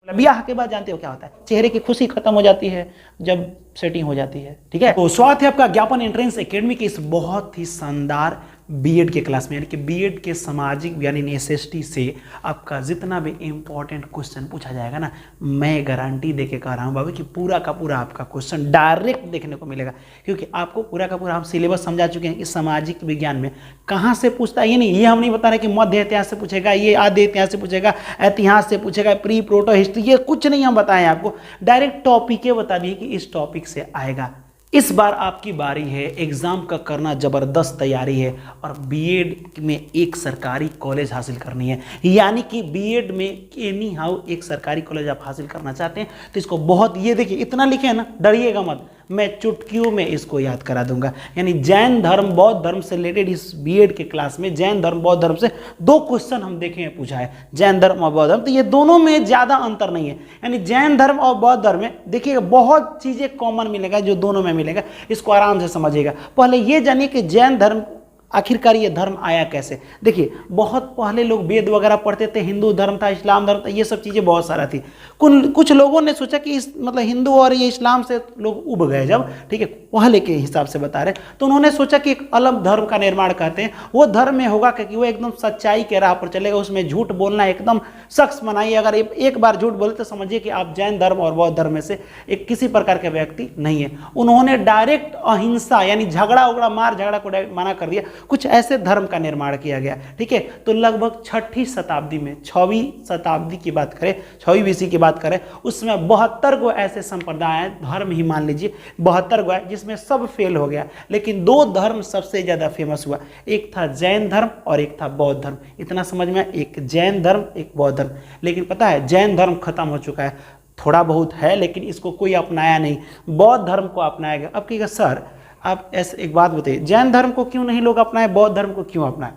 ब्याह के बाद जानते हो क्या होता है, चेहरे की खुशी खत्म हो जाती है जब सेटिंग हो जाती है। ठीक है, तो स्वागत है आपका ज्ञापन एंट्रेंस एकेडमी के इस बहुत ही शानदार बीएड के क्लास में, यानी कि बीएड के सामाजिक यानी एसएसटी से आपका जितना भी इंपॉर्टेंट क्वेश्चन पूछा जाएगा ना, मैं गारंटी देके कह रहा हूँ बाबू कि पूरा का पूरा आपका क्वेश्चन डायरेक्ट देखने को मिलेगा, क्योंकि आपको पूरा का पूरा हम सिलेबस समझा चुके हैं कि सामाजिक विज्ञान में कहाँ से पूछता है। ये हम नहीं बता रहे कि मध्य इतिहास से पूछेगा, ये आद्य इतिहास से पूछेगा, इतिहास से पूछेगा, प्री प्रोटो हिस्ट्री, ये कुछ नहीं हम बताएं आपको, डायरेक्ट टॉपिक बता दिए कि इस टॉपिक से आएगा। इस बार आपकी बारी है, एग्जाम का करना जबरदस्त तैयारी है और बीएड में एक सरकारी कॉलेज हासिल करनी है, यानी कि बीएड में एनी हाउ एक सरकारी कॉलेज आप हासिल करना चाहते हैं तो इसको बहुत, ये देखिए इतना लिखे हैं ना, डरिएगा मत, मैं चुटकियों में इसको याद करा दूंगा। यानी जैन धर्म बौद्ध धर्म से रिलेटेड इस बीएड के क्लास में जैन धर्म बौद्ध धर्म से 2 क्वेश्चन हम देखे हैं पूछा है, जैन धर्म और बौद्ध धर्म, तो ये दोनों में ज्यादा अंतर नहीं है। यानी जैन धर्म और बौद्ध धर्म में देखिएगा बहुत चीजें कॉमन मिलेगा जो दोनों में मिलेगा, इसको आराम से समझिएगा। पहले ये जानिए कि जैन धर्म आखिरकार ये धर्म आया कैसे। देखिए बहुत पहले लोग वेद वगैरह पढ़ते थे, हिंदू धर्म था, इस्लाम धर्म था, ये सब चीज़ें बहुत सारा थी। कुछ लोगों ने सोचा कि इस मतलब हिंदू और ये इस्लाम से लोग उब गए जब, ठीक है, पहले के हिसाब से बता रहे, तो उन्होंने सोचा कि एक अलग धर्म का निर्माण करते हैं, वो धर्म में होगा क्योंकि वो एकदम सच्चाई के राह पर चलेगा, उसमें झूठ बोलना एकदम सख्त मनाइए, अगर एक बार झूठ बोले तो समझिए कि आप जैन धर्म और बौद्ध धर्म में से एक किसी प्रकार के व्यक्ति नहीं है। उन्होंने डायरेक्ट अहिंसा यानी झगड़ा उगड़ा मार झगड़ा को डायरेक्ट मना कर दिया, कुछ ऐसे धर्म का निर्माण किया गया। ठीक है, तो लगभग 6वीं शताब्दी में, 6वीं शताब्दी की बात करें, 6वीं बीसी की बात करें, उसमें 72 गो ऐसे संप्रदाय हैं, धर्म ही मान लीजिए 72 गो है, जिसमें सब फेल हो गया, लेकिन 2 धर्म सबसे ज्यादा फेमस हुआ, एक था जैन धर्म और एक था बौद्ध धर्म। इतना समझ में, एक जैन धर्म एक बौद्ध धर्म। लेकिन पता है जैन धर्म खत्म हो चुका है, थोड़ा बहुत है लेकिन इसको कोई अपनाया नहीं, बौद्ध धर्म को अपनाया गया। अब कहिएगा सर आप ऐसे एक बात बताइए, जैन धर्म को क्यों नहीं लोग अपनाए, बौद्ध धर्म को क्यों अपनाए?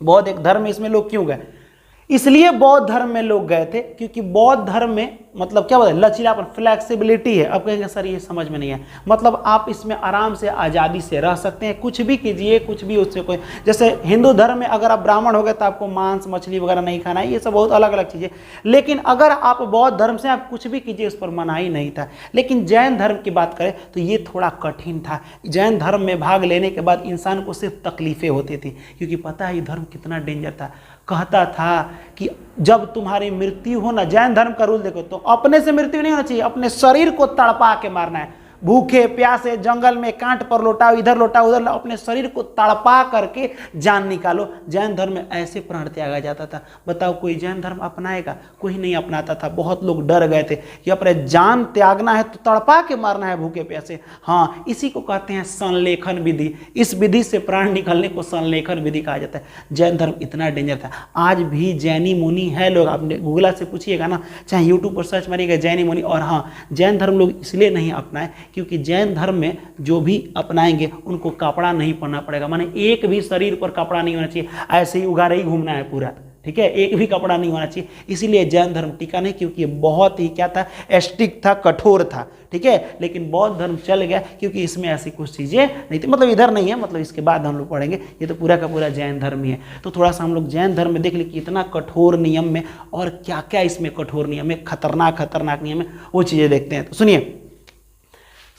बौद्ध एक धर्म है, इसमें लोग क्यों गए? इसलिए बौद्ध धर्म में लोग गए थे क्योंकि बौद्ध धर्म में मतलब क्या बोलते हैं, लचीलापन, फ्लेक्सिबिलिटी है। अब कहेंगे सर ये समझ में नहीं है, मतलब आप इसमें आराम से आज़ादी से रह सकते हैं, कुछ भी कीजिए, कुछ भी उससे कोई, जैसे हिंदू धर्म में अगर आप ब्राह्मण हो गए तो आपको मांस मछली वगैरह नहीं खाना है, ये सब बहुत अलग अलग चीज़ें। लेकिन अगर आप बौद्ध धर्म से आप कुछ भी कीजिए उस पर मनाही नहीं था। लेकिन जैन धर्म की बात करें तो ये थोड़ा कठिन था। जैन धर्म में भाग लेने के बाद इंसान को सिर्फ तकलीफें होती थी, क्योंकि पता है ये धर्म कितना डेंजर था। कहता था कि जब तुम्हारी मृत्यु हो ना, जैन धर्म का रूल देखो तो अपने से मृत्यु नहीं होना चाहिए, अपने शरीर को तड़पा के मारना है, भूखे प्यासे जंगल में कांट पर लौटाओ, इधर लौटाओ उधर, अपने शरीर को तड़पा करके जान निकालो। जैन धर्म में ऐसे प्राण त्यागा जाता था। बताओ कोई जैन धर्म अपनाएगा? कोई नहीं अपनाता था। बहुत लोग डर गए थे कि अपने जान त्यागना है तो तड़पा के मारना है भूखे प्यासे। हाँ, इसी को कहते हैं संलेखन विधि। इस विधि से प्राण निकलने को संलेखन विधि कहा जाता है। जैन धर्म इतना डेंजर था। आज भी जैनी मुनि है लोग, आपने गूगल से पूछिएगा ना, चाहे यूट्यूब पर सर्च मारिएगा जैनी मुनि। और हाँ, जैन धर्म लोग इसलिए नहीं अपनाए क्योंकि जैन धर्म में जो भी अपनाएंगे उनको कपड़ा नहीं पहनना पड़ेगा, माने एक भी शरीर पर कपड़ा नहीं होना चाहिए, ऐसे ही उगारे ही घूमना है पूरा। ठीक है, एक भी कपड़ा नहीं होना चाहिए, इसीलिए जैन धर्म टिका नहीं, क्योंकि ये बहुत ही क्या था, स्ट्रिक्ट था, कठोर था। ठीक है, लेकिन बौद्ध धर्म चल गया क्योंकि इसमें ऐसी कुछ चीज़ें नहीं थी, मतलब इधर नहीं है, मतलब इसके बाद हम लोग पढ़ेंगे, ये तो पूरा का पूरा जैन धर्म ही है। तो थोड़ा सा हम लोग जैन धर्म में देख ले कि इतना कठोर नियम में और क्या क्या इसमें कठोर नियम है, खतरनाक नियम है, वो चीज़ें देखते हैं। तो सुनिए,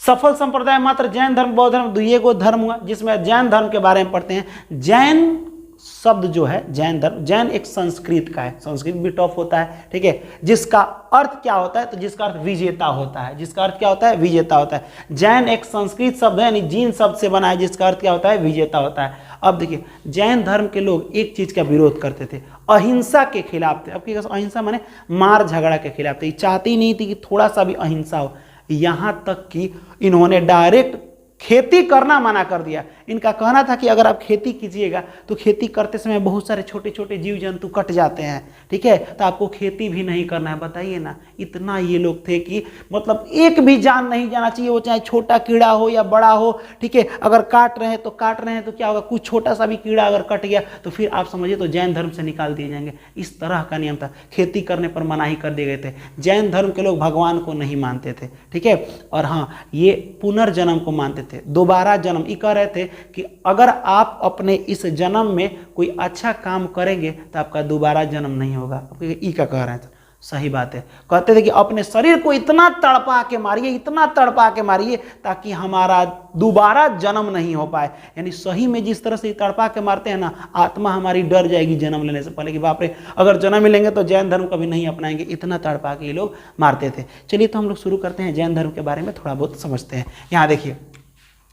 सफल संप्रदाय मात्र जैन धर्म बौद्ध धर्म 2 गो धर्म हुआ, जिसमें जैन धर्म के बारे में पढ़ते हैं। जैन शब्द जो है जैन धर्म, जैन एक संस्कृत का है, संस्कृत बिट ऑफ होता है। ठीक है, जिसका अर्थ क्या होता है, तो जिसका अर्थ विजेता होता है। जिसका अर्थ क्या होता है, विजेता होता है। जैन एक संस्कृत शब्द है, यानी जीन शब्द से बना है, जिसका अर्थ क्या होता है, विजेता होता है। अब देखिए, जैन धर्म के लोग एक चीज का विरोध करते थे, अहिंसा के खिलाफ थे। अब क्या, अहिंसा माने मार झगड़ा के खिलाफ थे, चाहती नहीं थी कि थोड़ा सा भी अहिंसा हो। यहां तक कि इन्होंने डायरेक्ट खेती करना मना कर दिया। इनका कहना था कि अगर आप खेती कीजिएगा तो खेती करते समय बहुत सारे छोटे छोटे जीव जंतु कट जाते हैं। ठीक है, तो आपको खेती भी नहीं करना है। बताइए ना, इतना ये लोग थे कि मतलब एक भी जान नहीं जाना चाहिए, वो चाहे छोटा कीड़ा हो या बड़ा हो। ठीक है, अगर काट रहे हैं तो क्या होगा, कुछ छोटा सा भी कीड़ा अगर कट गया तो फिर आप समझिए तो जैन धर्म से निकाल दिए जाएंगे। इस तरह का नियम था, खेती करने पर मनाही कर दिए गए थे। जैन धर्म के लोग भगवान को नहीं मानते थे। ठीक है, और हाँ, ये पुनर्जन्म को मानते थे, दोबारा जन्म। ये कह रहे थे कि अगर आप अपने इस जन्म में कोई अच्छा काम करेंगे तो आपका दोबारा जन्म नहीं होगा। ई का कह रहे थे। सही बात है। कहते थे कि अपने शरीर को इतना तड़पा के मारिए, इतना तड़पा के मारिए ताकि हमारा दोबारा जन्म नहीं हो पाए। यानी सही में जिस तरह से तड़पा के मारते हैं ना, आत्मा हमारी डर जाएगी जन्म लेने से पहले कि बाप रे अगर जन्म ही लेंगे तो जैन धर्म कभी नहीं अपनाएंगे, इतना तड़पा के ये लोग मारते थे। चलिए तो हम लोग शुरू करते हैं, जैन धर्म के बारे में थोड़ा बहुत समझते हैं। यहाँ देखिए,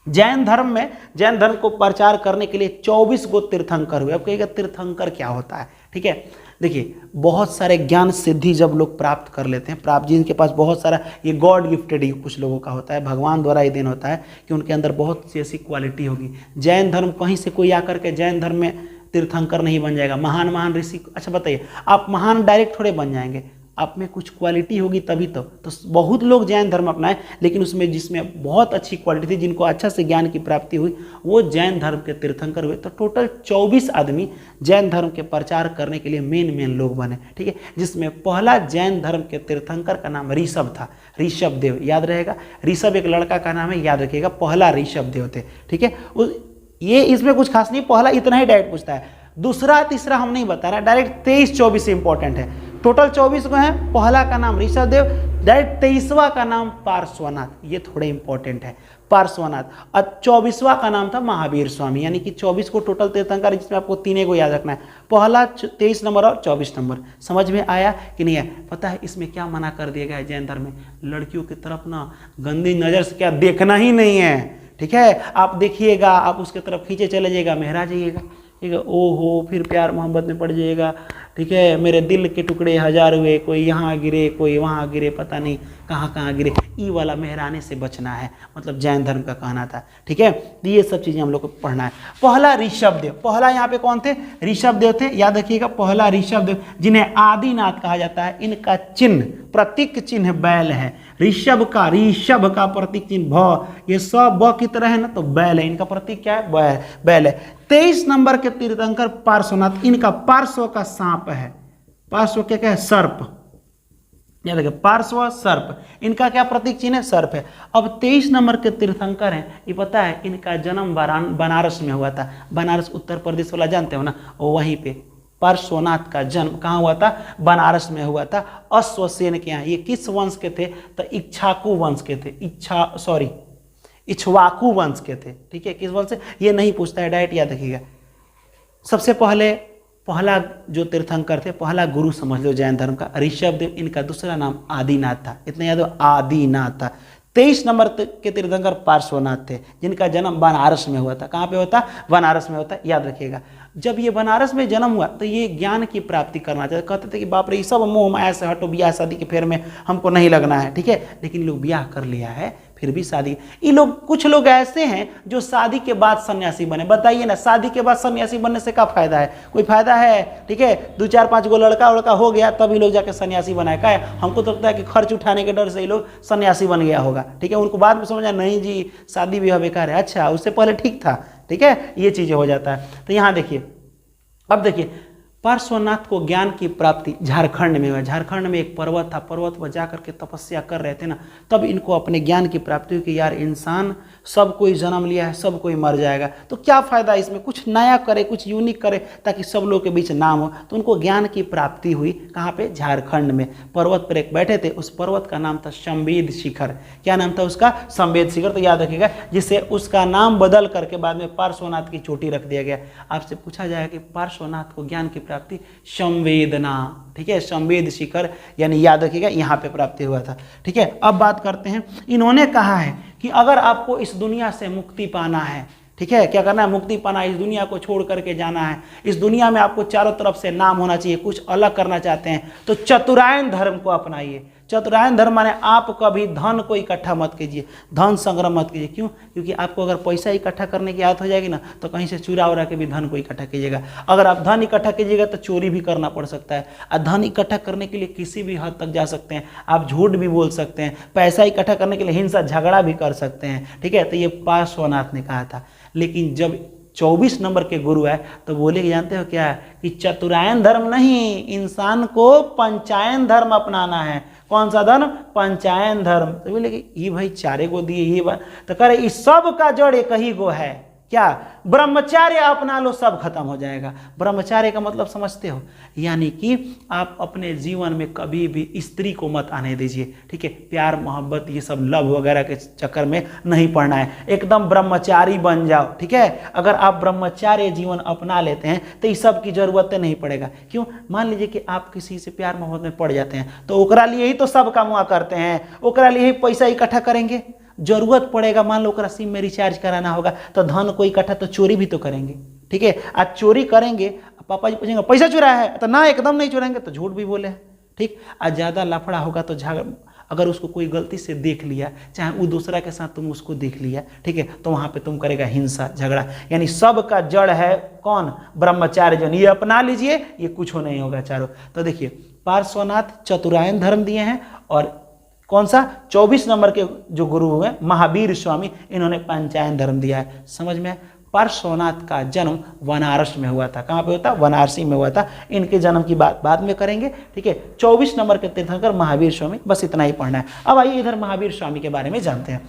जैन धर्म में, जैन धर्म को प्रचार करने के लिए 24 गो तीर्थंकर हुए। अब कहिएगा तीर्थंकर क्या होता है, ठीक है। देखिए, बहुत सारे ज्ञान सिद्धि जब लोग प्राप्त कर लेते हैं, प्राप्त जिनके पास बहुत सारा, ये गॉड गिफ्टेड ही कुछ लोगों का होता है, भगवान द्वारा ही देन होता है कि उनके अंदर बहुत सी ऐसी क्वालिटी होगी। जैन धर्म कहीं से कोई आकर के जैन धर्म में तीर्थंकर नहीं बन जाएगा। महान महान ऋषि, अच्छा बताइए, आप महान डायरेक्ट थोड़े बन जाएंगे, आप में कुछ क्वालिटी होगी तभी तो बहुत लोग जैन धर्म अपनाए, लेकिन उसमें जिसमें बहुत अच्छी क्वालिटी थी, जिनको अच्छा से ज्ञान की प्राप्ति हुई, वो जैन धर्म के तीर्थंकर हुए। तो टोटल 24 आदमी जैन धर्म के प्रचार करने के लिए मेन लोग बने, ठीक है। जिसमें पहला जैन धर्म के तीर्थंकर का नाम ऋषभ था, ऋषभ देव, याद रहेगा। ऋषभ एक लड़का का नाम है, याद रखिएगा, पहला ऋषभ देव थे, ठीक है। ये इसमें कुछ खास नहीं, पहला इतना ही डायरेक्ट पूछता है, दूसरा तीसरा हम नहीं बता रहा, डायरेक्ट 23-24 इंपॉर्टेंट है। टोटल 24 को है। पहला का नाम ऋषभ देव, डायरेक्ट 23वां का नाम पार्श्वनाथ, ये थोड़े इंपॉर्टेंट है, पार्श्वनाथ। और 24वां का नाम था महावीर स्वामी। यानी कि 24 को टोटल तीर्थंकर, जिसमें आपको तीनों को याद रखना है, पहला 23 नंबर और 24 नंबर। समझ में आया कि नहीं है? पता है इसमें क्या मना कर दिया गया है जैन धर्म में? लड़कियों की तरफ ना गंदी नज़र से क्या देखना ही नहीं है, ठीक है। आप देखिएगा, आप उसके तरफ खींचे चले जाइएगा, मेहरा जाइएगा, ठीक है। ओहो, फिर प्यार मोहब्बत में पड़ जाइएगा, ठीक है। मेरे दिल के टुकड़े हजार हुए, कोई यहाँ गिरे, कोई वहाँ गिरे, पता नहीं कहाँ कहाँ गिरे। ई वाला मेहराने से बचना है, मतलब जैन धर्म का कहना था, ठीक है। तो ये सब चीज़ें हम लोग को पढ़ना है। पहला ऋषभ देव, पहला यहाँ पे कौन थे? ऋषभ देव थे, याद रखिएगा। पहला ऋषभ देव, जिन्हें आदिनाथ कहा जाता है। इनका चिन्ह, प्रतीक चिन्ह बैल है। ऋषभ का प्रतीक चिन्ह भ, ये सब ब की तरह है ना, तो बैल है। इनका प्रतीक क्या है? बैल है। 23 नंबर के तीर्थंकर पार्श्वनाथ, इनका पार्श्व का सांप है। पार्श्व क्या है? सर्प, याद रखिए, पार्श्व सर्प। इनका क्या प्रतीक चिन्ह है? सर्प है। अब 23 नंबर के तीर्थंकर हैं, ये पता है इनका जन्म बनारस में हुआ था। बनारस उत्तर प्रदेश वाला जानते हो ना, वहीं पे पार्श्वनाथ का जन्म कहाँ हुआ था? बनारस में हुआ था, अश्वसेन के यहाँ। ये किस वंश के थे? तो इक्ष्वाकु वंश के थे, इक्ष्वाकु वंश के थे, ठीक है। किस वंश से ये नहीं पूछता है, डायरेक्ट याद रखिएगा। सबसे पहला जो तीर्थंकर थे, पहला गुरु समझ लो जैन धर्म का, ऋषभ देव। इनका दूसरा नाम आदिनाथ था, इतना याद हो, आदिनाथ था। 23 नंबर के तीर्थंकर पार्श्वनाथ थे, जिनका जन्म बनारस में हुआ था। कहाँ पे होता? बनारस में होता, याद रखिएगा। जब ये बनारस में जन्म हुआ तो ये ज्ञान की प्राप्ति करना चाहते, कहते थे कि बाप रे, ये सब मोह माया से हटो, ब्याह शादी के फेर में हमको नहीं लगना है, ठीक है। लेकिन लोग ब्याह कर लिया है, फिर भी शादी। ये लोग, कुछ लोग ऐसे हैं जो शादी के बाद सन्यासी बने। बताइए ना, शादी के बाद सन्यासी बनने से क्या फायदा है? कोई फायदा है? ठीक है, 2-4-5 गो लड़का हो गया तब ये लोग जाके सन्यासी बनाए। क्या है? हमको तो लगता है कि खर्च उठाने के डर से ये लोग सन्यासी बन गया होगा, ठीक है। उनको बाद में समझा नहीं जी शादी ब्याह बेकार है, अच्छा उससे पहले ठीक था, ठीक है। ये चीज़ें हो जाता है। तो यहाँ देखिए, अब देखिए, पार्श्वनाथ को ज्ञान की प्राप्ति झारखंड में हुआ। झारखंड में एक पर्वत था, पर्वत पर जाकर के तपस्या कर रहे थे ना, तब इनको अपने ज्ञान की प्राप्ति हुई कि यार इंसान सब कोई जन्म लिया है, सब कोई मर जाएगा, तो क्या फ़ायदा इसमें, कुछ नया करे, कुछ यूनिक करे ताकि सब लोगों के बीच नाम हो। तो उनको ज्ञान की प्राप्ति हुई। कहाँ पे? झारखंड में। पर्वत पर एक बैठे थे, उस पर्वत का नाम था संवेद शिखर। क्या नाम था उसका? संवेद शिखर। तो याद रखिएगा, जिससे उसका नाम बदल करके बाद में पार्श्वनाथ की चोटी रख दिया गया। आपसे पूछा जाएगा कि पार्श्वनाथ को ज्ञान की प्राप्ति संवेदना, ठीक है, संवेद शिखर, यानी याद रखिएगा यहाँ पे प्राप्ति हुआ था, ठीक है। अब बात करते हैं, इन्होंने कहा है कि अगर आपको इस दुनिया से मुक्ति पाना है, ठीक है, क्या करना है? मुक्ति पाना, इस दुनिया को छोड़ करके जाना है, इस दुनिया में आपको चारों तरफ से नाम होना चाहिए, कुछ अलग करना चाहते हैं तो चतुरायन धर्म को अपनाइए। चतुरायन धर्म माने आप कभी धन को इकट्ठा मत कीजिए, धन संग्रह मत कीजिए। क्यों? क्योंकि आपको अगर पैसा इकट्ठा करने की आदत हो जाएगी ना, तो कहीं से चुरा उरा के भी धन को इकट्ठा कीजिएगा। अगर आप धन इकट्ठा कीजिएगा तो चोरी भी करना पड़ सकता है। और धन इकट्ठा करने के लिए किसी भी हद तक जा सकते हैं, आप झूठ भी बोल सकते हैं। पैसा इकट्ठा करने के लिए हिंसा झगड़ा भी कर सकते हैं, ठीक है। तो ये पार्श्वनाथ ने कहा था। लेकिन जब 24 नंबर के गुरु है तो बोले कि जानते हो क्या है, कि चतुरायन धर्म नहीं, इंसान को पंचायन धर्म अपनाना है। कौन सा धर्म? पंचायन धर्म। तो बोले कि ये भाई चारे को दिए, ये बात तो करे, इस सब का जड़ एक ही गो है। क्या? ब्रह्मचार्य अपना लो, सब खत्म हो जाएगा। ब्रह्मचार्य का मतलब समझते हो? यानी कि आप अपने जीवन में कभी भी स्त्री को मत आने दीजिए, ठीक है? प्यार मोहब्बत ये सब लव वगैरह के चक्कर में नहीं पड़ना है, एकदम ब्रह्मचारी बन जाओ, ठीक है? अगर आप ब्रह्मचार्य जीवन अपना लेते हैं तो इस सब की जरूरत नहीं पड़ेगा। क्यों? मान लीजिए कि आप किसी से प्यार मोहब्बत में पड़ जाते हैं तो ओकरा लिए ही तो सब कामुआ करते हैं, ओकरा लिए ही पैसा इकट्ठा करेंगे। जरूरत पड़ेगा, मान लो ओकरा सिम में रिचार्ज कराना होगा तो धन को इकट्ठा तो चोरी भी तो करेंगे, ठीक है? आज चोरी करेंगे, पापा जी पूछेंगे पैसा चुराया है तो ना, एकदम नहीं चुराएंगे तो झूठ भी बोले हैं, ठीक? आज ज़्यादा लफड़ा होगा तो झगड़ा, अगर उसको कोई गलती से देख लिया, चाहे वो दूसरा के साथ तुम उसको देख लिया, ठीक है, तो वहाँ पे तुम करेगा हिंसा झगड़ा। यानी सब का जड़ है कौन? ब्रह्मचार्य जन। ये अपना लीजिए, ये कुछ नहीं होगा चारों। तो देखिए पार्श्वनाथ चतुरायन धर्म दिए हैं, और कौन सा? 24 नंबर के जो गुरु हुए महावीर स्वामी, इन्होंने पंचायन धर्म दिया है। समझ में? पार्श्वनाथ का जन्म बनारस में हुआ था। कहाँ पे होता? वाराणसी में हुआ था। इनके जन्म की बात बाद में करेंगे, ठीक है? 24 नंबर के तीर्थंकर महावीर स्वामी, बस इतना ही पढ़ना है। अब आइए इधर महावीर स्वामी के बारे में जानते हैं।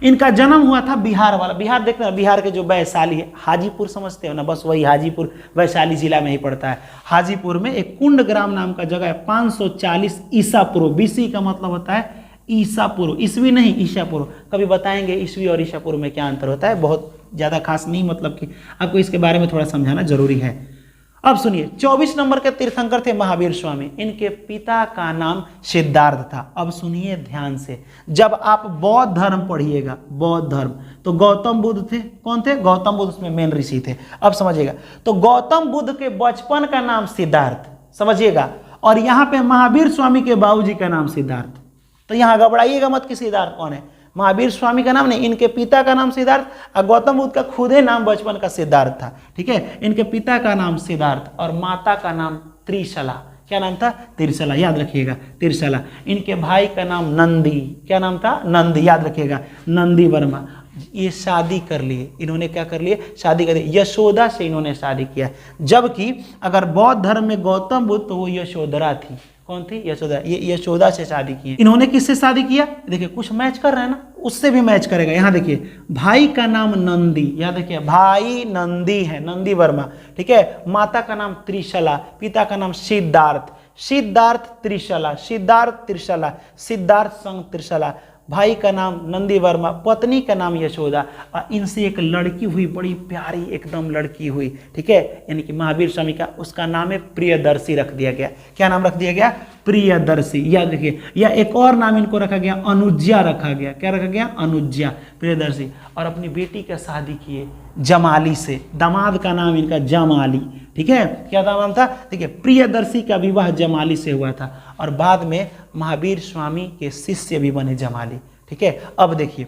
इनका जन्म हुआ था बिहार वाला, बिहार देखते हैं, बिहार के जो वैशाली है, हाजीपुर समझते हो ना, बस वही हाजीपुर वैशाली जिला में ही पड़ता है। हाजीपुर में एक कुंड ग्राम नाम का जगह है, 540 ईसा पूर्व। बीसी का मतलब होता है ईसा पूर्व, ईस्वी नहीं ईसा पूर्व। कभी बताएंगे ईस्वी और ईसा पूर्व में क्या अंतर होता है, बहुत ज़्यादा खास नहीं, मतलब कि आपको इसके बारे में थोड़ा समझाना जरूरी है। अब सुनिए, 24 नंबर के तीर्थंकर थे महावीर स्वामी। इनके पिता का नाम सिद्धार्थ था। अब सुनिए ध्यान से, जब आप बौद्ध धर्म पढ़िएगा, बौद्ध धर्म, तो गौतम बुद्ध थे। कौन थे? गौतम बुद्ध उसमें मेन ऋषि थे। अब समझिएगा, तो गौतम बुद्ध के बचपन का नाम सिद्धार्थ, समझिएगा, और यहाँ पे महावीर स्वामी के बाबूजी का नाम सिद्धार्थ। तो यहाँ घबराइएगा मत कि सिद्धार्थ कौन है। महावीर स्वामी का नाम नहीं, इनके पिता का नाम सिद्धार्थ, और गौतम बुद्ध का खुदे नाम बचपन का सिद्धार्थ था, ठीक है? इनके पिता का नाम सिद्धार्थ और माता का नाम त्रिशला। क्या नाम था? त्रिशला, याद रखिएगा, त्रिशला। इनके भाई का नाम नंदी, क्या नाम था? नंदी, याद रखिएगा, नंदी वर्मा। ये शादी कर लिए, इन्होंने क्या कर लिए? शादी कर ली। यशोदा से इन्होंने शादी किया, जबकि अगर बौद्ध धर्म में गौतम बुद्ध तो वो यशोधरा थी। कौन थी? यशोदा। ये यशोदा से शादी की है। इन्होंने किससे शादी किया? देखिए कुछ मैच कर रहे हैं ना, उससे भी मैच करेगा। यहाँ देखिए, भाई का नाम नंदी, याद रखिए, भाई नंदी है, नंदी वर्मा, ठीक है? माता का नाम त्रिशला, पिता का नाम सिद्धार्थ, सिद्धार्थ त्रिशला, सिद्धार्थ त्रिशला, सिद्धार्थ संग त्रिशला। भाई का नाम नंदी वर्मा, पत्नी का नाम यशोदा, और इनसे एक लड़की हुई, बड़ी प्यारी एकदम लड़की हुई, ठीक है? यानी कि महावीर स्वामी का, उसका नाम है प्रियदर्शी रख दिया गया। क्या नाम रख दिया गया? प्रियदर्शी, याद रखिए। या एक और नाम इनको रखा गया, अनुज्या रखा गया। क्या रखा गया? अनुज्या, प्रियदर्शी। और अपनी बेटी का शादी किए जमाली से, दामाद का नाम इनका जमाली, ठीक है? क्या नाम था? देखिए, प्रियदर्शी का विवाह जमाली से हुआ था, और बाद में महावीर स्वामी के शिष्य भी बने जमाली, ठीक है? अब देखिए,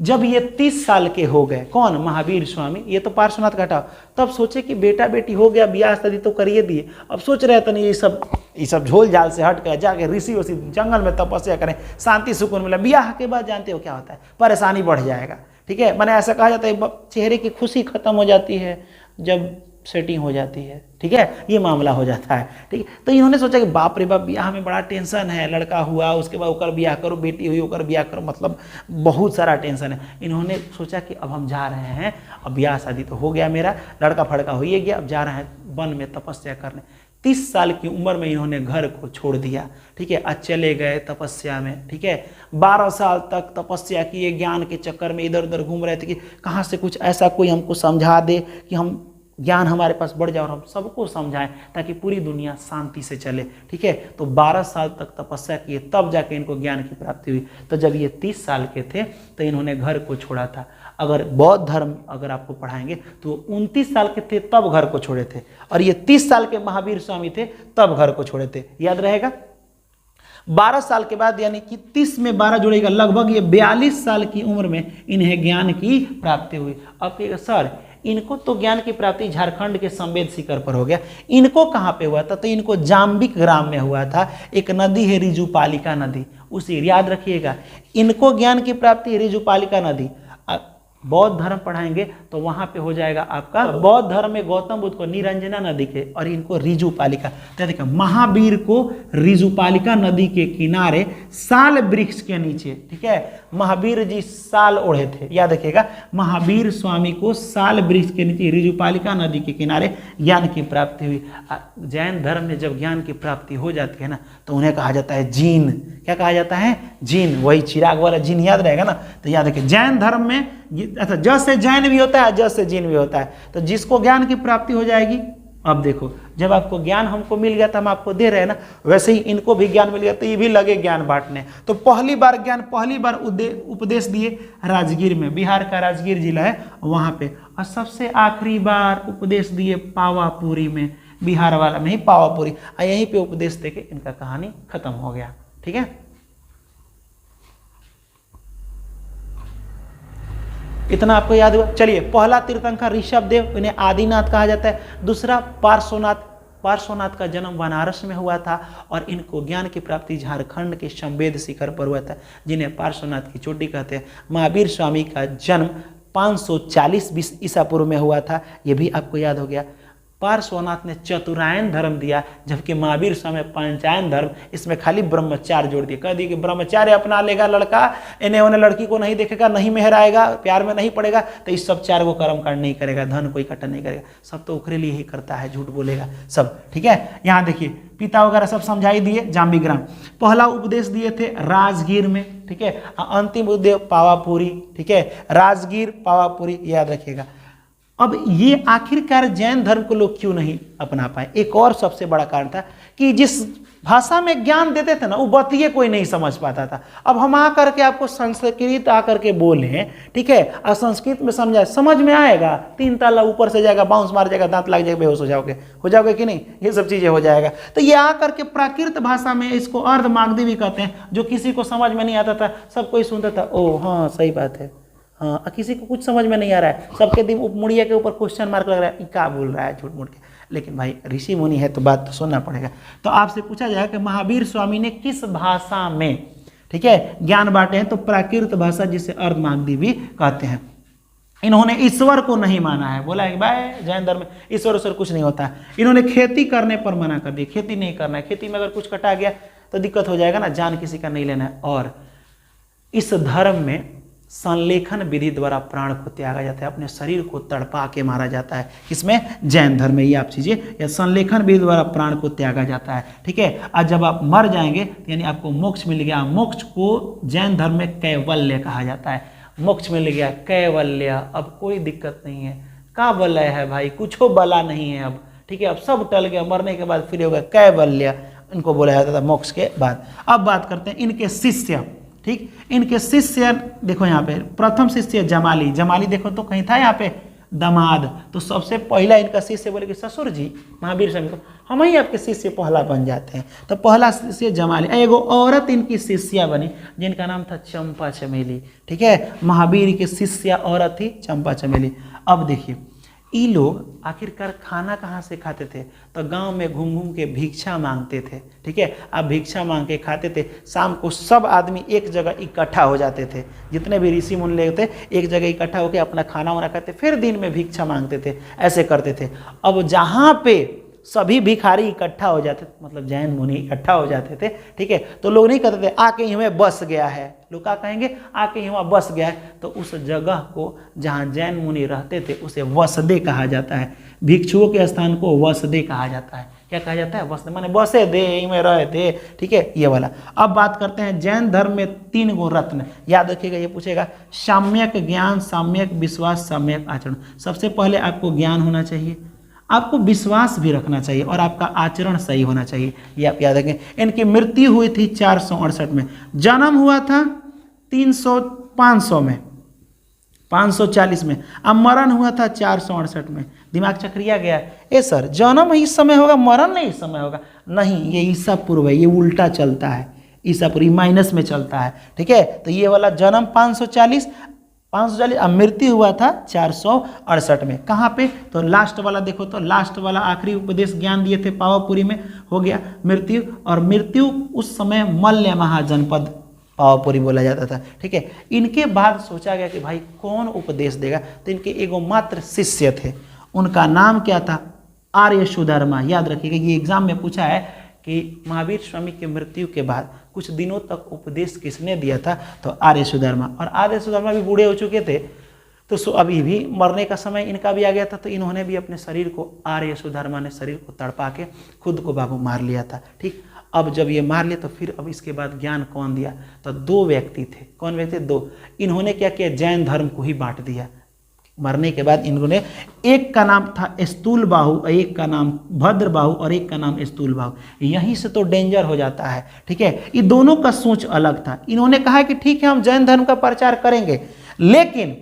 जब ये 30 साल के हो गए, कौन? महावीर स्वामी। ये तो पार्श्वनाथ का हटाओ, तब सोचे कि बेटा बेटी हो गया, ब्याह शादी तो करिए दिए। अब सोच रहे थे नहीं, ये सब झोल झाल से हट कर जाके ऋषि उसी जंगल में तपस्या करें, शांति सुकून मिला। ब्याह के बाद जानते हो क्या होता है? परेशानी बढ़ जाएगा, ठीक है? मैंने ऐसा कहा जाता है, चेहरे की खुशी खत्म हो जाती है जब सेटिंग हो जाती है, ठीक है? ये मामला हो जाता है, ठीक है? तो इन्होंने सोचा कि बाप रे बाप, ब्याह में बड़ा टेंशन है, लड़का हुआ उसके बाद ओकर ब्याह करो, बेटी हुई ओकर ब्याह करो, मतलब बहुत सारा टेंशन है। इन्होंने सोचा कि अब हम जा रहे हैं, अब ब्याह शादी तो हो गया, मेरा लड़का फड़का हो ही गया, अब जा रहे हैं वन में तपस्या करने। 30 साल की उम्र में इन्होंने घर को छोड़ दिया, ठीक है? आज चले गए तपस्या में, ठीक है? 12 साल तक तपस्या किए, ज्ञान के चक्कर में इधर उधर घूम रहे थे कि कहाँ से कुछ ऐसा कोई हमको समझा दे कि हम ज्ञान हमारे पास बढ़ जाए और हम सबको समझाएं, ताकि पूरी दुनिया शांति से चले, ठीक है? तो 12 साल तक तपस्या किए, तब जाके इनको ज्ञान की प्राप्ति हुई। तो जब ये 30 साल के थे तो इन्होंने घर को छोड़ा था। अगर बौद्ध धर्म अगर आपको पढ़ाएंगे तो 29 साल के थे तब घर को छोड़े थे, और ये 30 साल के महावीर स्वामी थे तब घर को छोड़े थे, याद रहेगा? 12 साल के बाद, यानी कि 30 में 12 जुड़ेगा, लगभग ये 42 साल की उम्र में इन्हें ज्ञान की प्राप्ति हुई। अब कहिएगा सर, इनको तो ज्ञान की प्राप्ति झारखंड के संवेद शिखर पर हो गया, इनको कहाँ पे हुआ था? तो इनको जाम्बिक ग्राम में हुआ था। एक नदी है रिजुपालिका नदी, उसी, याद रखिएगा, इनको ज्ञान की प्राप्ति रिजुपालिका नदी। बौद्ध धर्म पढ़ाएंगे तो वहां पे हो जाएगा आपका बौद्ध धर्म में गौतम बुद्ध को निरंजना नदी के और इनको रिजुपालिका, तो देखिए महावीर को रिजुपालिका नदी के किनारे साल वृक्ष के नीचे, ठीक है, महावीर जी साल ओढ़े थे, याद रखिएगा, महावीर स्वामी को साल वृक्ष के नीचे रिजुपालिका नदी के किनारे ज्ञान की प्राप्ति हुई। जैन धर्म में जब ज्ञान की प्राप्ति हो जाती है ना तो उन्हें कहा जाता है जीन। क्या कहा जाता है? जीन। वही चिराग वाला जीन याद रहेगा ना, तो याद रखिए जैन धर्म में अच्छा ज से जैन भी होता है, ज से जीन भी होता है। तो जिसको ज्ञान की प्राप्ति हो जाएगी, अब देखो जब आपको ज्ञान हमको मिल गया तो हम आपको दे रहे हैं ना, वैसे ही इनको भी ज्ञान मिल गया तो ये भी लगे ज्ञान बांटने। तो पहली बार उपदेश दिए राजगीर में, बिहार का राजगीर जिला है वहां पे, और सबसे आखिरी बार उपदेश दिए पावापुरी में, बिहार वाला में ही पावापुरी, यहीं पे उपदेश देके इनका कहानी खत्म हो गया। ठीक है, इतना आपको याद हुआ। चलिए, पहला तीर्थंकर ऋषभ देव, इन्हें आदिनाथ कहा जाता है। दूसरा पार्श्वनाथ, पार्श्वनाथ का जन्म बनारस में हुआ था और इनको ज्ञान की प्राप्ति झारखंड के संवेद शिखर पर हुआ था, जिन्हें पार्श्वनाथ की चोटी कहते हैं। महावीर स्वामी का जन्म 540 ईसा पूर्व में हुआ था, ये भी आपको याद हो गया। पार्श्वनाथ ने चतुरायन धर्म दिया, जबकि महावीर स्वामी पंचायन धर्म, इसमें खाली ब्रह्मचार्य जोड़ दिया, कह दिया कि ब्रह्मचार्य अपना लेगा लड़का, इन्हें उन्हें लड़की को नहीं देखेगा, नहीं मेहराएगा, प्यार में नहीं पड़ेगा, तो इस सब 4 को कर्म कांड नहीं करेगा, धन को इकट्ठा नहीं करेगा, सब तो उखरे लिए ही करता है, झूठ बोलेगा सब। ठीक है, यहाँ देखिए पिता वगैरह सब समझाई दिए जाम्बीग्राम। पहला उपदेश दिए थे राजगीर में, ठीक है, अंतिम उपदेश पावापुरी, ठीक है, राजगीर पावापुरी, याद रखिएगा। अब ये आखिरकार जैन धर्म को लोग क्यों नहीं अपना पाए? एक और सबसे बड़ा कारण था कि जिस भाषा में ज्ञान देते थे ना, वो बतिये कोई नहीं समझ पाता था। अब हम आ करके आपको संस्कृत आकर के बोले, ठीक है, और संस्कृत में समझाए, समझ में आएगा? 3 ताला ऊपर से जाएगा, बाउंस मार जाएगा, दांत लग जाएगा, बेहोश हो जाओगे कि नहीं? ये सब चीजें हो जाएगा। तो ये आकर के प्राकृत भाषा में, इसको अर्धमागधी भी कहते हैं, जो किसी को समझ में नहीं आता था, सब कोई सुनता था, ओ हाँ सही बात है, हाँ, किसी को कुछ समझ में नहीं आ रहा है, सबके दिन मुड़िया के ऊपर क्वेश्चन मार्क लग रहा है, क्या बोल रहा है झूठ मूठ के। लेकिन भाई ऋषि मुनि है तो बात तो सुनना पड़ेगा। तो आपसे पूछा जाए कि महावीर स्वामी ने किस भाषा में, ठीक है, ज्ञान बांटे हैं, तो प्राकृत भाषा, जिसे अर्धमागधी भी कहते हैं। इन्होंने ईश्वर को नहीं माना है, बोला है कि भाई जैन धर्म में ईश्वर कुछ नहीं होता है। इन्होंने खेती करने पर मना कर दिया, खेती नहीं करना है, खेती में अगर कुछ कटा गया तो दिक्कत हो जाएगा ना, जान किसी का नहीं लेना है। और इस धर्म में संलेखन विधि द्वारा प्राण को त्यागा जाता है, अपने शरीर को तड़पा के मारा जाता है। किसमें? जैन धर्म में। ये आप चीजें, या संलेखन विधि द्वारा प्राण को त्यागा जाता है, ठीक है। और जब आप मर जाएंगे यानी आपको मोक्ष मिल गया, मोक्ष को जैन धर्म में कैवल्य कहा जाता है। मोक्ष मिल गया, कैवल्य, अब कोई दिक्कत नहीं है। का वलय है भाई, कुछ बला नहीं है अब, ठीक है, अब सब टल गया, मरने के बाद फिर होगा कैवल्य, इनको बोला जाता था मोक्ष के बाद। अब बात करते हैं इनके शिष्य, ठीक, इनके शिष्य देखो यहाँ पे, प्रथम शिष्य जमाली, जमाली देखो तो कहीं था यहाँ पे दामाद, तो सबसे पहला इनका शिष्य बोले कि ससुर जी महावीर स्वामी को हम ही आपके शिष्य पहला बन जाते हैं। तो पहला शिष्य जमाली, एगो औरत इनकी शिष्या बनी जिनका नाम था चंपा चमेली, ठीक है, महावीर के शिष्या औरत थी चंपा चमेली। अब देखिए ये लोग आखिरकार खाना कहाँ से खाते थे? तो गांव में घूम घूम के भिक्षा मांगते थे, ठीक है, अब भिक्षा मांग के खाते थे। शाम को सब आदमी एक जगह इकट्ठा हो जाते थे, जितने भी ऋषि मुनि थे एक जगह इकट्ठा होकर अपना खाना वाना खाते, फिर दिन में भिक्षा मांगते थे, ऐसे करते थे। अब जहाँ पे सभी भिखारी इकट्ठा हो जाते, मतलब जैन मुनि इकट्ठा हो जाते थे, ठीक है, तो लोग नहीं कहते थे आके ही हमें बस गया है, लोग क्या कहेंगे? आके ही वहाँ बस गया है। तो उस जगह को जहाँ जैन मुनि रहते थे उसे वसदे कहा जाता है। भिक्षुओं के स्थान को वसदे कहा जाता है। क्या कहा जाता है? वसदे, माने बसे दे, में रहे थे, ठीक है, ये वाला। अब बात करते हैं जैन धर्म में 3 गो रत्न, याद रखिएगा, ये पूछेगा सम्यक ज्ञान, सम्यक विश्वास, सम्यक आचरण। सबसे पहले आपको ज्ञान होना चाहिए, आपको विश्वास भी रखना चाहिए और आपका आचरण सही होना चाहिए, ये आप याद रखें। इनकी मृत्यु हुई थी 468 में, जन्म हुआ था 500 में, 540 में, अब मरण हुआ था 468 में। दिमाग चक्रिया गया, ए सर जन्म इस समय होगा, मरण नहीं इस समय होगा, नहीं, ये ईसा पूर्व है, ये उल्टा चलता है, ईसा पूर्व माइनस में चलता है, ठीक है। तो ये वाला जन्म 540, अब मृत्यु हुआ था 468 में। कहाँ पे? तो लास्ट वाला देखो, तो लास्ट वाला आखिरी उपदेश ज्ञान दिए थे पावापुरी में, हो गया मृत्यु। और मृत्यु उस समय मल्य महाजनपद पावापुरी बोला जाता था, ठीक है। इनके बाद सोचा गया कि भाई कौन उपदेश देगा, तो इनके एगो मात्र शिष्य थे, उनका नाम क्या था, आर्य सुधर्मा। याद रखिएगा, ये एग्जाम में पूछा है कि महावीर स्वामी की मृत्यु के बाद कुछ दिनों तक उपदेश किसने दिया था, तो आर्य सुधर्मा। और आर्य सुधर्मा भी बूढ़े हो चुके थे, तो अभी भी मरने का समय इनका भी आ गया था, तो इन्होंने भी अपने शरीर को, आर्य सुधर्मा ने शरीर को तड़पा के खुद को बाबू मार लिया था, ठीक। अब जब ये मार लिया तो फिर अब इसके बाद ज्ञान कौन दिया, तो दो व्यक्ति थे। कौन व्यक्ति, दो। इन्होंने क्या किया, जैन धर्म को ही बांट दिया। मरने के बाद इन्होंने, एक का नाम था स्थूल बाहु, एक का नाम भद्र बाहु और एक का नाम स्थूल बाहु। यहीं से तो डेंजर हो जाता है, ठीक है। ये दोनों का सोच अलग था। इन्होंने कहा कि ठीक है हम जैन धर्म का प्रचार करेंगे, लेकिन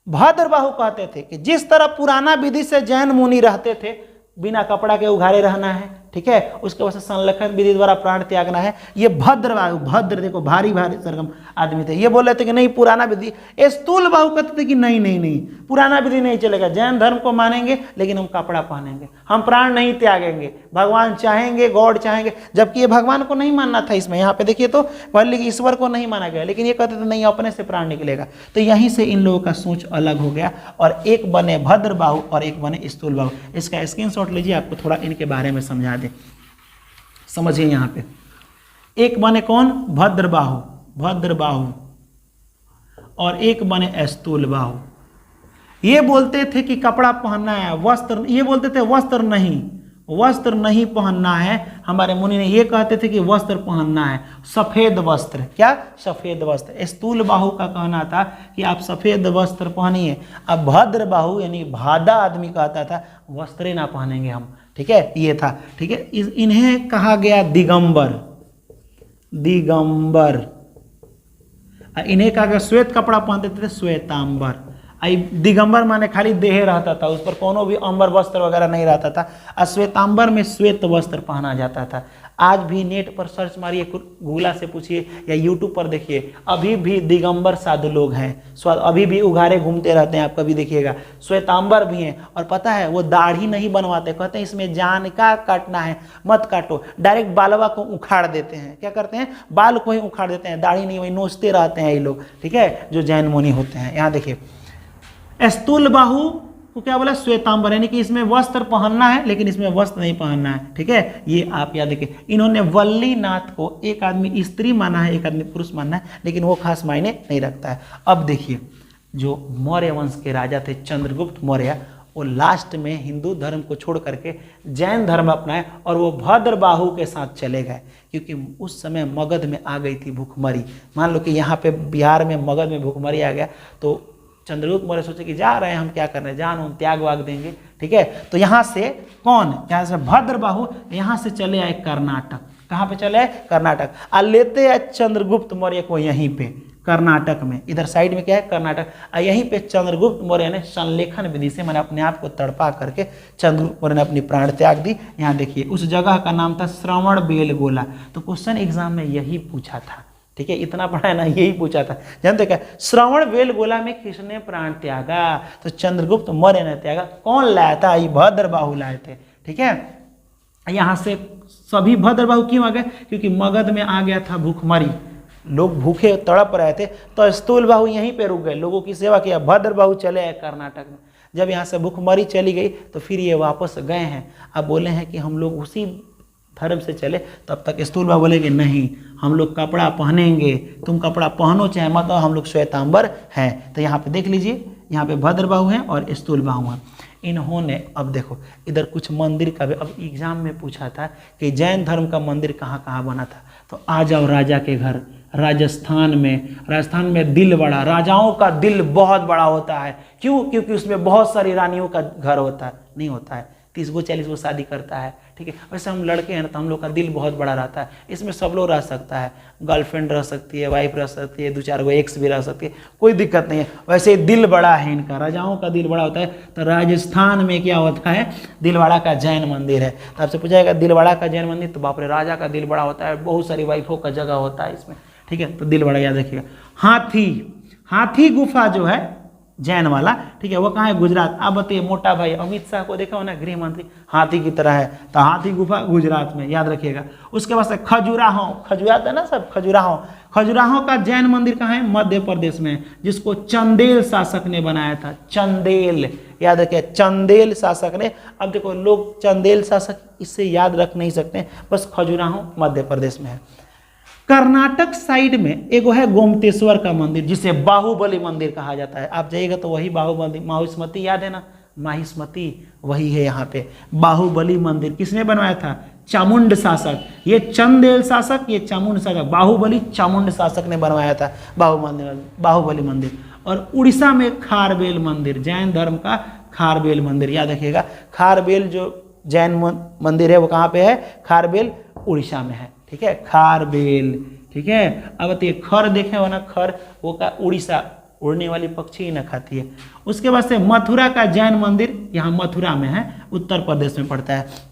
भद्र बाहु कहते थे कि जिस तरह पुराना विधि से जैन मुनि रहते थे, बिना कपड़ा के उघाड़े रहना है, ठीक है, उसके वजह से संलखन विधि द्वारा प्राण त्यागना है। ये भद्र बाहु, भद्र देखो भारी भारी सरगम आदमी थे, ये बोल रहे थे कि नहीं पुराना विधि। स्थूल बाहु कहते थे कि नहीं नहीं नहीं, पुराना विधि नहीं चलेगा, जैन धर्म को मानेंगे लेकिन हम कपड़ा पहनेंगे, हम प्राण नहीं त्यागेंगे, भगवान चाहेंगे, गॉड चाहेंगे। जबकि ये भगवान को नहीं मानना था इसमें, यहाँ पे देखिए तो पहले ईश्वर को नहीं माना गया, लेकिन ये कहते थे नहीं अपने से प्राण निकलेगा। तो यहीं से इन लोगों का सोच अलग हो गया और एक बने भद्र बाहु और एक बने स्थूल बाहु। इसका स्क्रीनशॉट लीजिए, आपको थोड़ा इनके बारे में समझा दें, समझिए। यहाँ पे एक बने कौन, भद्र बाहु, भद्र बाहु, और एक बने स्थूल बाहु। ये बोलते थे कि कपड़ा पहनना है, वस्त्र, ये बोलते थे वस्त्र नहीं, वस्त्र नहीं पहनना है। हमारे मुनि ने ये कहते थे कि वस्त्र पहनना है, सफेद वस्त्र। क्या, सफेद वस्त्र। स्थूल बाहु का कहना था कि आप सफेद वस्त्र पहनिए। अब भद्र बाहु यानी भादा आदमी कहता था वस्त्र ना पहनेंगे हम, ठीक है, ये था, ठीक है। इन्हें कहा गया दिगंबर, दिगंबर। इन्हें कहा गया श्वेत कपड़ा पहनते थे, श्वेतांबर। दिगंबर माने खाली देह रहता था, उस पर कोनो भी अंबर वस्त्र वगैरह नहीं रहता था। और श्वेतांबर में श्वेत वस्त्र पहना जाता था। आज भी नेट पर सर्च मारिए, गूगला से पूछिए या यूट्यूब पर देखिए, अभी भी दिगंबर साधु लोग हैं, अभी भी उघारे घूमते रहते हैं, आप कभी देखिएगा। श्वेतांबर भी हैं, और पता है वो दाढ़ी नहीं बनवाते, कहते हैं इसमें जान का काटना है, मत काटो, डायरेक्ट बालवा को उखाड़ देते हैं। क्या करते हैं, बाल को ही उखाड़ देते हैं, दाढ़ी नहीं, वही नोचते रहते हैं ये लोग, ठीक है, जो जैन मुनि होते हैं। यहाँ देखिए स्थूल बाहु को क्या बोला, श्वेतांबर, यानी कि इसमें वस्त्र पहनना है लेकिन इसमें वस्त्र नहीं पहनना है, ठीक है। ये आप याद रखिए। इन्होंने वल्लीनाथ को एक आदमी स्त्री माना है, एक आदमी पुरुष माना है, लेकिन वो खास मायने नहीं रखता है। अब देखिए, जो मौर्य वंश के राजा थे चंद्रगुप्त मौर्य, वो लास्ट में हिंदू धर्म को छोड़ करके जैन धर्म अपनाए और वो भद्र बाहु के साथ चले गए, क्योंकि उस समय मगध में आ गई थी भूखमरी। मान लो कि यहाँ पे बिहार में मगध में भूखमरी आ गया, तो चंद्रगुप्त मौर्य सोचे कि जा रहे हैं हम, क्या कर रहे हैं, जान उन त्याग वाग देंगे, ठीक है। तो यहाँ से कौन, यहाँ से भद्र बाहु यहाँ से चले आए कर्नाटक। कहाँ पे चले आए, कर्नाटक। और लेते आए चंद्रगुप्त मौर्य को यहीं पे कर्नाटक में, इधर साइड में क्या है, कर्नाटक। और यहीं पे चंद्रगुप्त मौर्य ने संलेखन विधि से मैंने अपने आप को तड़पा करके चंद्रगुप्त मौर्य ने अपनी प्राण त्याग दी। यहाँ देखिए, उस जगह का नाम था श्रवण बेलगोला। तो क्वेश्चन एग्जाम में यही पूछा था, ठीक है, इतना पढ़ा है ना, यही पूछा था। जानते क्या, श्रवण बेलगोला में किसने प्राण त्यागा, तो चंद्रगुप्त मौर्य ने त्यागा। कौन लाया था, ये भद्र बाहु लाए थे, ठीक है। यहाँ से सभी भद्र बाहु क्यों आ गए, क्योंकि मगध में आ गया था भूखमरी, लोग भूखे तड़प रहे थे, तो स्थूल बाहु यहीं पे रुक गए, लोगों की सेवा किया। भद्र बाहु चले आए कर्नाटक में। जब यहाँ से भूखमरी चली गई तो फिर ये वापस गए हैं। अब बोले हैं कि हम लोग उसी धर्म से चले, तब तक स्थूल बाहु बोलेंगे नहीं, हम लोग कपड़ा पहनेंगे, तुम कपड़ा पहनो चाहे मत, हम लोग श्वेतांबर हैं। तो यहाँ पे देख लीजिए, यहाँ पे भद्र बाहु हैं और स्थूल बाहु हैं। इन्होंने, अब देखो इधर कुछ मंदिर का भी, अब एग्जाम में पूछा था कि जैन धर्म का मंदिर कहाँ कहाँ बना था, तो आ जाओ राजा के घर, राजस्थान में दिल बड़ा, राजाओं का दिल बहुत बड़ा होता है। क्यों, क्योंकि उसमें बहुत सारी रानियों का घर होता है, नहीं होता है, 30 गो 40 गो शादी करता है, ठीक है। वैसे हम लड़के हैं ना, तो हम लोग का दिल बहुत बड़ा रहता है, इसमें सब लोग रह सकता है, गर्लफ्रेंड रह सकती है, वाइफ रह सकती है, 2-4 गो एक्स भी रह सकती है, कोई दिक्कत नहीं है। वैसे दिल बड़ा है इनका, राजाओं का दिल बड़ा होता है। तो राजस्थान में क्या होता है, दिलवाड़ा का जैन मंदिर है। तो आपसे पूछा जाएगा दिलवाड़ा का जैन मंदिर, तो बाप रे, राजा का दिल बड़ा होता है, बहुत सारी वाइफों का जगह होता है इसमें, ठीक है। तो दिल बड़ा याद रखिएगा। हाथी गुफा जो है जैन वाला, ठीक है, वो कहाँ है, गुजरात। आप बताइए, मोटा भाई अमित शाह को देखा हो ना, गृह मंत्री, हाथी की तरह है, तो हाथी गुफा गुजरात में, याद रखिएगा। उसके बाद से खजुराहो है ना सब, खजुराहो का जैन मंदिर कहाँ है? मध्य प्रदेश में है, जिसको चंदेल शासक ने बनाया था। चंदेल, याद रखिए, चंदेल शासक ने। अब देखो लोग चंदेल शासक इससे याद रख नहीं सकते, बस खजुराहो मध्य प्रदेश में है। कर्नाटक साइड में एक है गोमतेश्वर का मंदिर, जिसे बाहुबली मंदिर कहा जाता है। आप जाइएगा तो वही बाहुबली, माहिष्मती याद है ना, माहिष्मती वही है यहाँ पे। बाहुबली मंदिर किसने बनवाया था? चामुंड शासक। ये चंदेल शासक, ये चामुंड शासक। बाहुबली चामुंड शासक ने बनवाया था बाहुबली मंदिर। और उड़ीसा में खारबेल मंदिर, जैन धर्म का खारबेल मंदिर, याद रखिएगा। खारबेल जो जैन मंदिर है वो कहाँ पे है? खारबेल उड़ीसा में है, ठीक है, खारबेल, ठीक है। अब बताइए, खर देखे हो ना, खर वो का उड़ीसा, उड़ने वाली पक्षी ही ना खाती है। उसके बाद से मथुरा का जैन मंदिर यहाँ मथुरा में है, उत्तर प्रदेश में पड़ता है।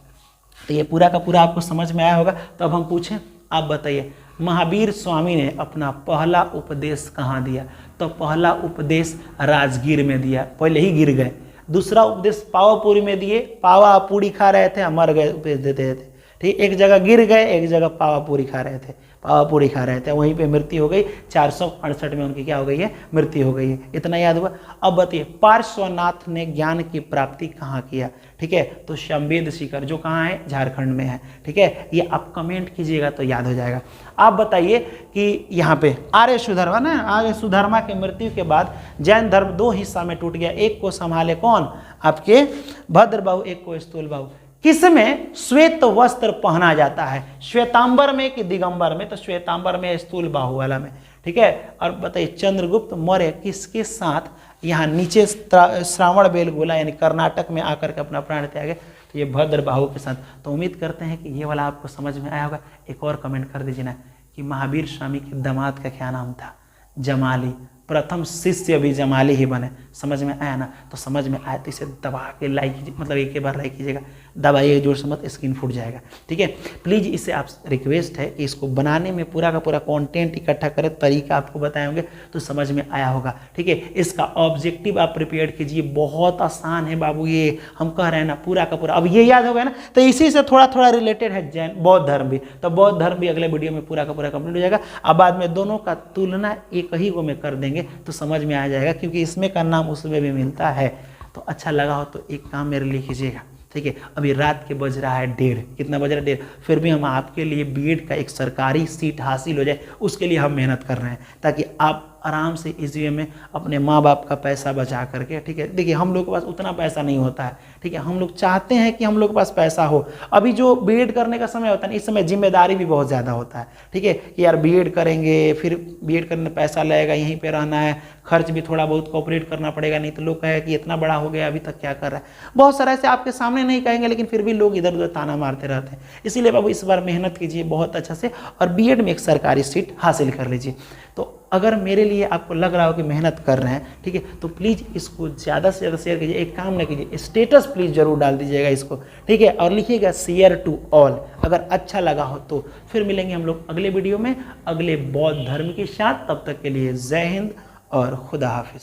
तो ये पूरा का पूरा आपको समझ में आया होगा। तो अब हम पूछें, आप बताइए, महावीर स्वामी ने अपना पहला उपदेश कहाँ दिया? तो पहला उपदेश राजगीर में दिया, पहले ही गिर गए। दूसरा उपदेश पावापुरी में दिए, पावा पूरी खा रहे थे, मर गए, उपदेश देते थे, ठीक। एक जगह गिर गए, एक जगह पावापुरी खा रहे थे, पावापुरी खा रहे थे, वहीं पे मृत्यु हो गई। 468 में उनकी क्या हो गई है? मृत्यु हो गई है। इतना याद हुआ। अब बताइए, पार्श्वनाथ ने ज्ञान की प्राप्ति कहाँ किया? ठीक है, तो शंवेद शिखर, जो कहाँ है? झारखंड में है, ठीक है। ये आप कमेंट कीजिएगा तो याद हो जाएगा। आप बताइए कि यहाँ पे आर्य सुधर्मा ना, आर्य सुधर्मा की मृत्यु के बाद जैन धर्म दो हिस्सा में टूट गया। एक को संभाले कौन? आपके भद्रबाहु, एक को स्थूलबाहु। किसमें श्वेत वस्त्र पहना जाता है? श्वेतांबर में कि दिगंबर में? तो श्वेतांबर में, स्थूलबाहु वाला में, ठीक है। और बताइए, चंद्रगुप्त मौर्य किसके साथ यहाँ नीचे श्रावण बेलगोला यानी कर्नाटक में आकर के अपना प्राण त्यागे? तो ये भद्रबाहु के साथ। तो उम्मीद करते हैं कि ये वाला आपको समझ में आया होगा। एक और कमेंट कर दीजिए ना कि महावीर स्वामी के दामाद का क्या नाम था? जमाली। प्रथम शिष्य भी जमाली ही बने। समझ में आया ना? तो समझ में आया तो इसे दबा के लाइक कीजिए, मतलब एक ही बार लाइक कीजिएगा, दबाइए जोर से मत, स्क्रीन फूट जाएगा, ठीक है। प्लीज़ इससे आप रिक्वेस्ट है कि इसको बनाने में पूरा का पूरा कंटेंट इकट्ठा करें, तरीका आपको बताएंगे तो समझ में आया होगा, ठीक है। इसका ऑब्जेक्टिव आप प्रिपेयर कीजिए, बहुत आसान है बाबू, ये हम कह रहे हैं ना, पूरा का पूरा। अब ये याद हो गया ना, तो इसी से थोड़ा थोड़ा रिलेटेड है जैन बौद्ध धर्म भी। तो बौद्ध धर्म भी अगले वीडियो में पूरा का पूरा कंप्लीट हो जाएगा। अब बाद में दोनों का तुलना एक ही को में कर देंगे तो समझ में आ जाएगा, क्योंकि इसमें का नाम उसमें भी मिलता है। तो अच्छा लगा हो तो एक काम मेरे लिए कीजिएगा, ठीक है। अभी रात के बज रहा है 1:30, कितना बज रहा है? 1:30। फिर भी हम आपके लिए बीएड का एक सरकारी सीट हासिल हो जाए, उसके लिए हम मेहनत कर रहे हैं, ताकि आप आराम से इस वे में अपने माँ बाप का पैसा बचा करके, ठीक है। देखिए, हम लोग के पास उतना पैसा नहीं होता है, ठीक है। हम लोग चाहते हैं कि हम लोग के पास पैसा हो। अभी जो बीएड करने का समय होता है, इस समय जिम्मेदारी भी बहुत ज़्यादा होता है, ठीक है, कि यार बीएड करेंगे, फिर बीएड करने में पैसा लगेगा, यहीं पे रहना है, खर्च भी थोड़ा बहुत कॉपरेट करना पड़ेगा, नहीं तो लोग कहेगा कि इतना बड़ा हो गया अभी तक क्या कर रहा है। बहुत सारा ऐसे आपके सामने नहीं कहेंगे, लेकिन फिर भी लोग इधर उधर ताना मारते रहते हैं। इसीलिए बाबू इस बार मेहनत कीजिए बहुत अच्छा से, और बीएड में एक सरकारी सीट हासिल कर लीजिए। तो अगर मेरे लिए आपको लग रहा हो कि मेहनत कर रहे हैं, ठीक है, तो प्लीज़ इसको ज़्यादा से ज़्यादा शेयर कीजिए। एक काम ना कीजिए, स्टेटस प्लीज़ जरूर डाल दीजिएगा इसको, ठीक है, और लिखिएगा शेयर टू ऑल अगर अच्छा लगा हो तो। फिर मिलेंगे हम लोग अगले वीडियो में अगले बौद्ध धर्म के साथ। तब तक के लिए जय हिंद और खुदा हाफिज।